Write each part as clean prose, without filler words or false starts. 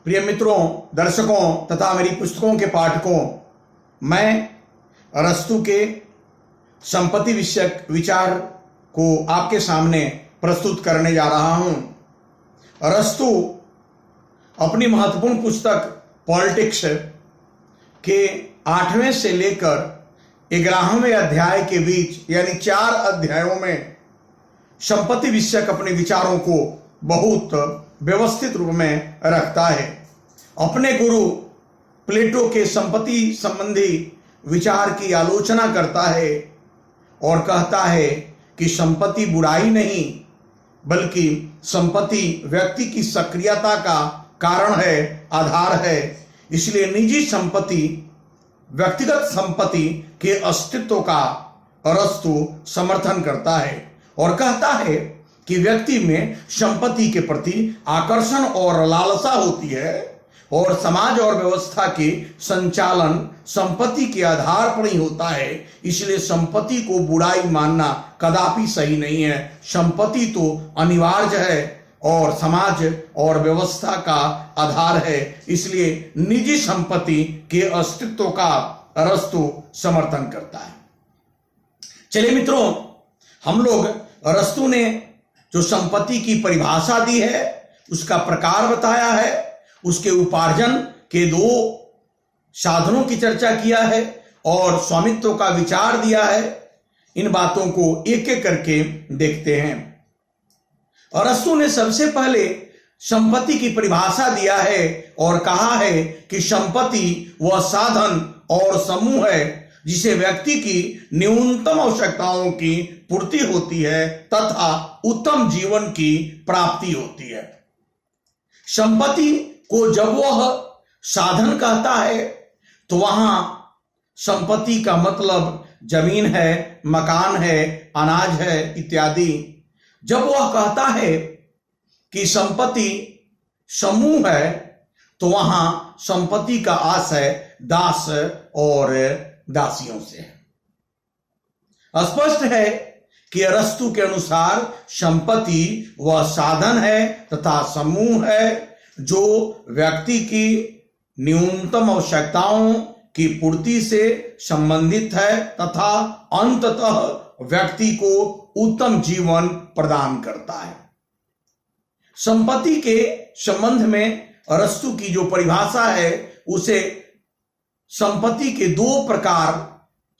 प्रिय मित्रों, दर्शकों तथा मेरी पुस्तकों के पाठकों, मैं अरस्तु के संपत्ति विषयक विचार को आपके सामने प्रस्तुत करने जा रहा हूं। अरस्तु अपनी महत्वपूर्ण पुस्तक पॉलिटिक्स के 8वें से लेकर 11वें अध्याय के बीच यानी 4 अध्यायों में संपत्ति विषयक अपने विचारों को बहुत व्यवस्थित रूप में रखता है। अपने गुरु प्लेटो के संपत्ति संबंधी विचार की आलोचना करता है और कहता है कि संपत्ति बुराई नहीं बल्कि संपत्ति व्यक्ति की सक्रियता का कारण है, आधार है। इसलिए निजी संपत्ति व्यक्तिगत संपत्ति के अस्तित्व का अरस्तु समर्थन करता है और कहता है कि व्यक्ति में संपत्ति के प्रति आकर्षण और लालसा होती है और समाज और व्यवस्था के संचालन संपत्ति के आधार पर ही होता है। इसलिए संपत्ति को बुराई मानना कदापि सही नहीं है। संपत्ति तो अनिवार्य है और समाज और व्यवस्था का आधार है। इसलिए निजी संपत्ति के अस्तित्व का अरस्तु समर्थन करता है। चलिए मित्रों, हम लोग अरस्तु ने जो संपत्ति की परिभाषा दी है, उसका प्रकार बताया है, उसके उपार्जन के 2 साधनों की चर्चा किया है और स्वामित्व का विचार दिया है। इन बातों को एक एक करके देखते हैं। अरस्तु ने सबसे पहले संपत्ति की परिभाषा दिया है और कहा है कि संपत्ति वह साधन और समूह है जिसे व्यक्ति की न्यूनतम आवश्यकताओं की पूर्ति होती है तथा उत्तम जीवन की प्राप्ति होती है। संपत्ति को जब वह साधन कहता है तो वहां संपत्ति का मतलब जमीन है, मकान है, अनाज है इत्यादि। जब वह कहता है कि संपत्ति समूह है तो वहां संपत्ति का आशय दास और दासियों से है। स्पष्ट है कि अरस्तु के अनुसार संपत्ति वह साधन है तथा समूह है जो व्यक्ति की न्यूनतम आवश्यकताओं की पूर्ति से संबंधित है तथा अंततः व्यक्ति को उत्तम जीवन प्रदान करता है। संपत्ति के संबंध में अरस्तु की जो परिभाषा है उसे संपत्ति के 2 प्रकार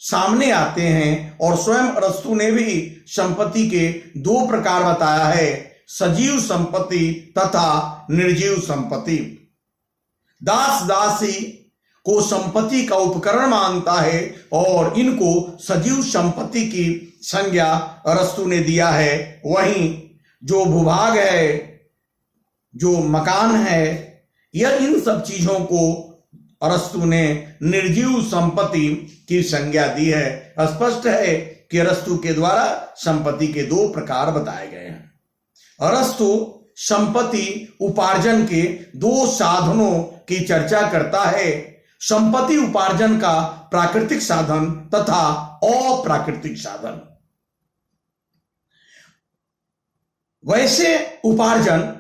सामने आते हैं और स्वयं अरस्तु ने भी संपत्ति के 2 प्रकार बताया है, सजीव संपत्ति तथा निर्जीव संपत्ति। दास दासी को संपत्ति का उपकरण मानता है और इनको सजीव संपत्ति की संज्ञा अरस्तु ने दिया है। वहीं जो भूभाग है, जो मकान है, यह इन सब चीजों को अरस्तु ने निर्जीव संपत्ति की संज्ञा दी है। स्पष्ट है कि अरस्तु के द्वारा संपत्ति के 2 प्रकार बताए गए हैं। अरस्तु संपत्ति उपार्जन के 2 साधनों की चर्चा करता है, संपत्ति उपार्जन का प्राकृतिक साधन तथा अप्राकृतिक साधन। वैसे उपार्जन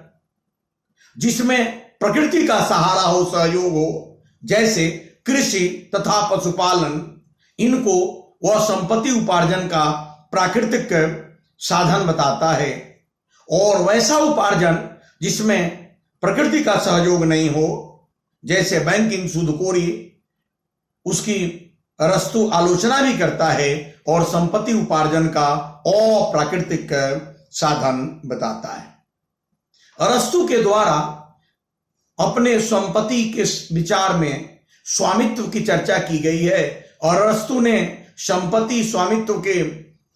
जिसमें प्रकृति का सहारा हो, सहयोग हो, जैसे कृषि तथा पशुपालन, इनको वह संपत्ति उपार्जन का प्राकृतिक साधन बताता है। और वैसा उपार्जन जिसमें प्रकृति का सहयोग नहीं हो, जैसे बैंकिंग, सूदखोरी, उसकी अरस्तु आलोचना भी करता है और संपत्ति उपार्जन का अप्राकृतिक साधन बताता है। अरस्तु के द्वारा अपने संपत्ति के विचार में स्वामित्व की चर्चा की गई है और अरस्तु ने संपत्ति स्वामित्व के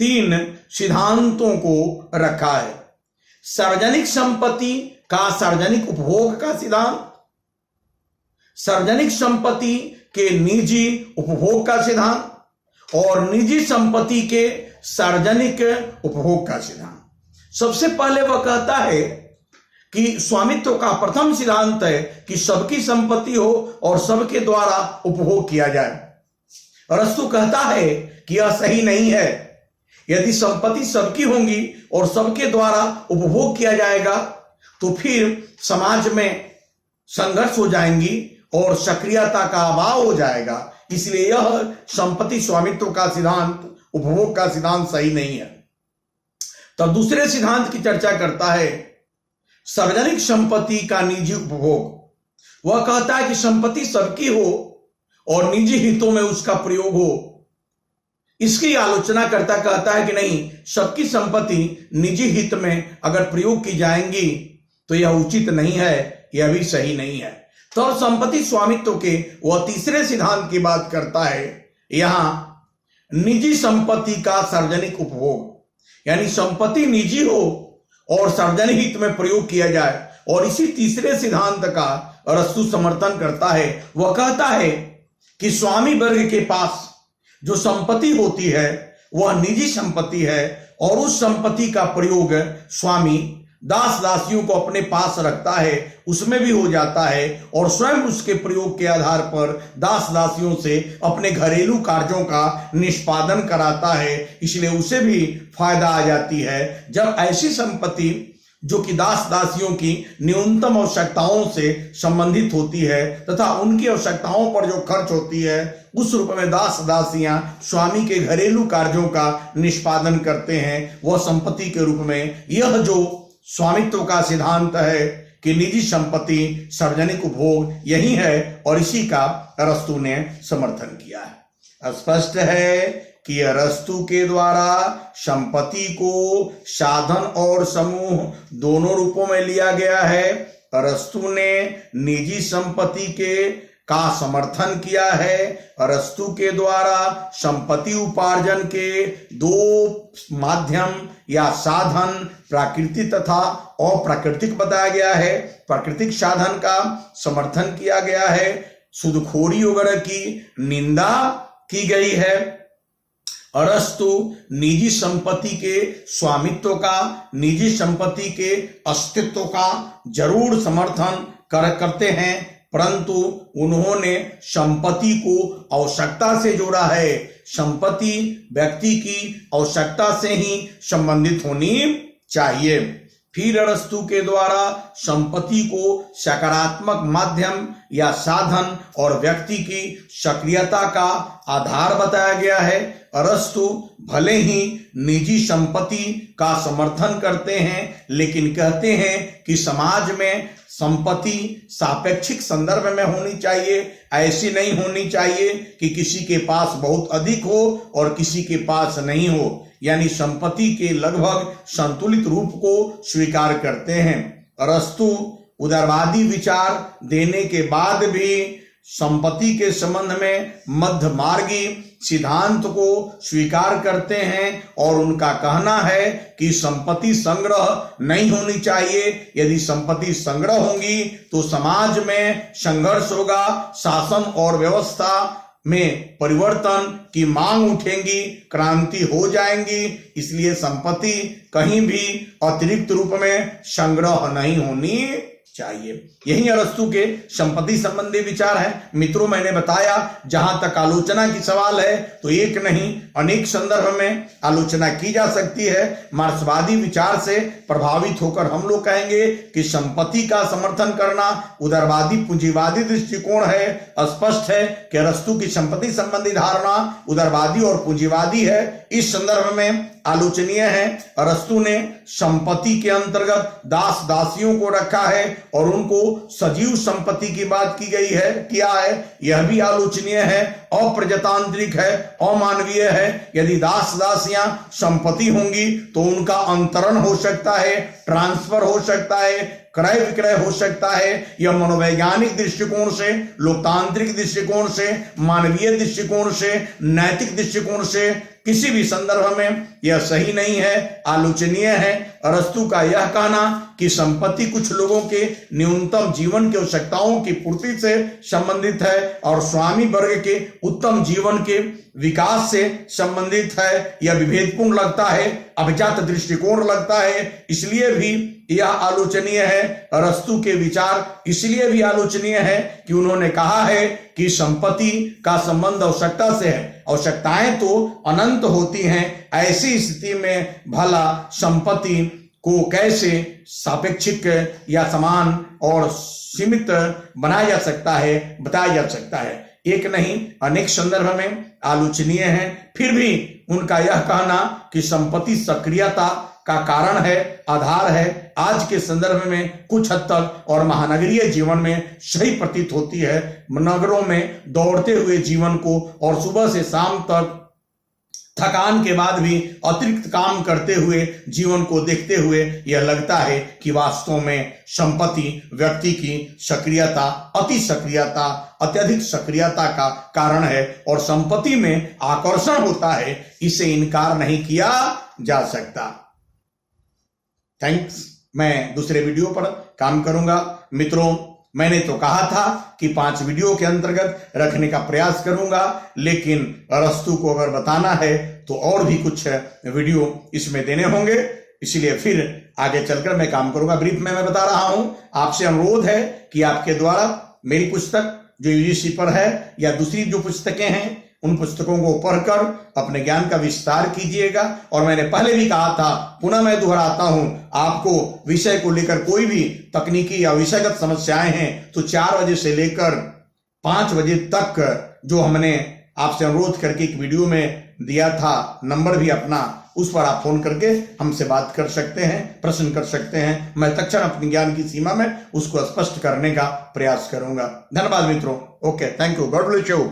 3 सिद्धांतों को रखा है। सार्वजनिक संपत्ति का सार्वजनिक उपभोग का सिद्धांत, सार्वजनिक संपत्ति के निजी उपभोग का सिद्धांत और निजी संपत्ति के सार्वजनिक उपभोग का सिद्धांत। सबसे पहले वह कहता है कि स्वामित्व का प्रथम सिद्धांत है कि सबकी संपत्ति हो और सबके द्वारा उपभोग किया जाए। अरस्तु कहता है कि यह सही नहीं है। यदि संपत्ति सबकी होंगी और सबके द्वारा उपभोग किया जाएगा तो फिर समाज में संघर्ष हो जाएंगी और सक्रियता का अभाव हो जाएगा। इसलिए यह संपत्ति स्वामित्व का सिद्धांत, उपभोग का सिद्धांत सही नहीं है। तब दूसरे सिद्धांत की चर्चा करता है सार्वजनिक संपत्ति का निजी उपभोग। वह कहता है कि संपत्ति सबकी हो और निजी हितों में उसका प्रयोग हो। इसकी आलोचना करता कहता है कि नहीं, सबकी संपत्ति निजी हित में अगर प्रयोग की जाएंगी तो यह उचित नहीं है, यह भी सही नहीं है। तो और संपत्ति स्वामित्व के वह तीसरे सिद्धांत की बात करता है, यहां निजी संपत्ति का सार्वजनिक उपभोग, यानी संपत्ति निजी हो और सार्वजनिक हित में प्रयोग किया जाए। और इसी तीसरे सिद्धांत का अरस्तु समर्थन करता है। वह कहता है कि स्वामी वर्ग के पास जो संपत्ति होती है वह निजी संपत्ति है और उस संपत्ति का प्रयोग स्वामी दास दासियों को अपने पास रखता है, उसमें भी हो जाता है और स्वयं उसके प्रयोग के आधार पर दास दासियों से अपने घरेलू कार्यों का निष्पादन कराता है। इसलिए उसे भी फायदा आ जाती है। जब ऐसी संपत्ति जो कि दास दासियों की न्यूनतम आवश्यकताओं से संबंधित होती है तथा उनकी आवश्यकताओं पर जो खर्च होती है उस रूप में दास दासियां स्वामी के घरेलू कार्यों का निष्पादन करते हैं, वह संपत्ति के रूप में यह जो स्वामित्व का सिद्धांत है कि निजी संपत्ति सार्वजनिक उपभोग, यही है और इसी का अरस्तु ने समर्थन किया है। स्पष्ट है कि अरस्तु के द्वारा संपत्ति को साधन और समूह दोनों रूपों में लिया गया है। अरस्तु ने निजी संपत्ति का समर्थन किया है। अरस्तु के द्वारा संपत्ति उपार्जन के दो माध्यम या साधन प्राकृतिक तथा अप्राकृतिक बताया गया है। प्राकृतिक साधन का समर्थन किया गया है, सूदखोरी वगैरह की निंदा की गई है। अरस्तु निजी संपत्ति के स्वामित्व का, निजी संपत्ति के अस्तित्व का जरूर समर्थन करते हैं, परंतु उन्होंने संपत्ति को आवश्यकता से जोड़ा है। संपत्ति व्यक्ति की आवश्यकता से ही संबंधित होनी चाहिए। फिर अरस्तु के द्वारा संपत्ति को सकारात्मक माध्यम या साधन और व्यक्ति की सक्रियता का आधार बताया गया है। अरस्तु भले ही निजी संपत्ति का समर्थन करते हैं, लेकिन कहते हैं कि समाज में संपत्ति सापेक्षिक संदर्भ में होनी चाहिए। ऐसी नहीं होनी चाहिए कि किसी के पास बहुत अधिक हो और किसी के पास नहीं हो, यानी संपत्ति के लगभग संतुलित रूप को स्वीकार करते हैं। अरस्तु उदारवादी विचार देने के बाद भी संपत्ति के संबंध में मध्यमार्गी सिद्धांत को स्वीकार करते हैं और उनका कहना है कि संपत्ति संग्रह नहीं होनी चाहिए। यदि संपत्ति संग्रह होंगी तो समाज में संघर्ष होगा, शासन और व्यवस्था में परिवर्तन की मांग उठेंगी, क्रांति हो जाएंगी। इसलिए संपत्ति कहीं भी अतिरिक्त रूप में संग्रह नहीं होनी चाहिए। यही अरस्तु के संपत्ति संबंधी विचार है। मित्रों, मैंने बताया जहां तक आलोचना की सवाल है तो एक नहीं अनेक संदर्भ में आलोचना की जा सकती है। मार्क्सवादी विचार से प्रभावित होकर हम लोग कहेंगे कि संपत्ति का समर्थन करना उदारवादी पूंजीवादी दृष्टिकोण है। स्पष्ट है कि अरस्तु की संपत्ति संबंधी धारणा उदारवादी और पूंजीवादी है। इस संदर्भ में आलोचनीय है। अरस्तु ने संपत्ति के अंतर्गत दास दासियों को रखा है और उनको सजीव संपत्ति की बात की गई है, किया है। यह भी आलोचनीय है, अप्रजातांत्रिक है, अमानवीय है। यदि दास दासियां संपत्ति होंगी तो उनका अंतरण हो सकता है, ट्रांसफर हो सकता है, क्रय विक्रय हो सकता है। यह मनोवैज्ञानिक दृष्टिकोण से, लोकतांत्रिक दृष्टिकोण से, मानवीय दृष्टिकोण से, नैतिक दृष्टिकोण से किसी भी संदर्भ में यह सही नहीं है, आलोचनीय है। अरस्तु का यह कहना कि संपत्ति कुछ लोगों के न्यूनतम जीवन की आवश्यकताओं की पूर्ति से संबंधित है और स्वामी वर्ग के उत्तम जीवन के विकास से संबंधित है, यह विभेदपूर्ण लगता है, अभिजात दृष्टिकोण लगता है। इसलिए भी यह आलोचनीय है। अरस्तु के विचार इसलिए भी आलोचनीय है कि उन्होंने कहा है कि संपत्ति का संबंध आवश्यकता से है, आवश्यकताएं तो अनंत होती हैं। ऐसी स्थिति में भला संपत्ति को कैसे सापेक्षिक या समान और सीमित बनाया जा सकता है, बताया जा सकता है। एक नहीं अनेक संदर्भ में आलोचनीय है। फिर भी उनका यह कहना कि संपत्ति सक्रियता का कारण है, आधार है, आज के संदर्भ में कुछ हद तक और महानगरीय जीवन में सही प्रतीत होती है। नगरों में दौड़ते हुए जीवन को और सुबह से शाम तक थकान के बाद भी अतिरिक्त काम करते हुए जीवन को देखते हुए यह लगता है कि वास्तव में संपत्ति व्यक्ति की सक्रियता, अति सक्रियता, अत्यधिक सक्रियता का कारण है और संपत्ति में आकर्षण होता है, इसे इनकार नहीं किया जा सकता। थैंक्स। मैं दूसरे वीडियो पर काम करूंगा। मित्रों, मैंने तो कहा था कि 5 वीडियो के अंतर्गत रखने का प्रयास करूंगा, लेकिन अरस्तु को अगर बताना है तो और भी कुछ वीडियो इसमें देने होंगे, इसलिए फिर आगे चलकर मैं काम करूंगा। ब्रीफ में मैं बता रहा हूं, आपसे अनुरोध है कि आपके द्वारा मेरी पुस्तक जो यूजीसी पर है या दूसरी जो पुस्तकें हैं उन पुस्तकों को पढ़कर अपने ज्ञान का विस्तार कीजिएगा। और मैंने पहले भी कहा था, पुनः मैं दोहराता हूं, आपको विषय को लेकर कोई भी तकनीकी या विषयगत समस्याएं हैं तो 4 बजे से लेकर 5 बजे तक जो हमने आपसे अनुरोध करके एक वीडियो में दिया था, नंबर भी अपना, उस पर आप फोन करके हमसे बात कर सकते हैं, प्रश्न कर सकते हैं। मैं तत्क्षण अपने ज्ञान की सीमा में उसको स्पष्ट करने का प्रयास करूंगा। धन्यवाद मित्रों। Okay, thank you, God bless you.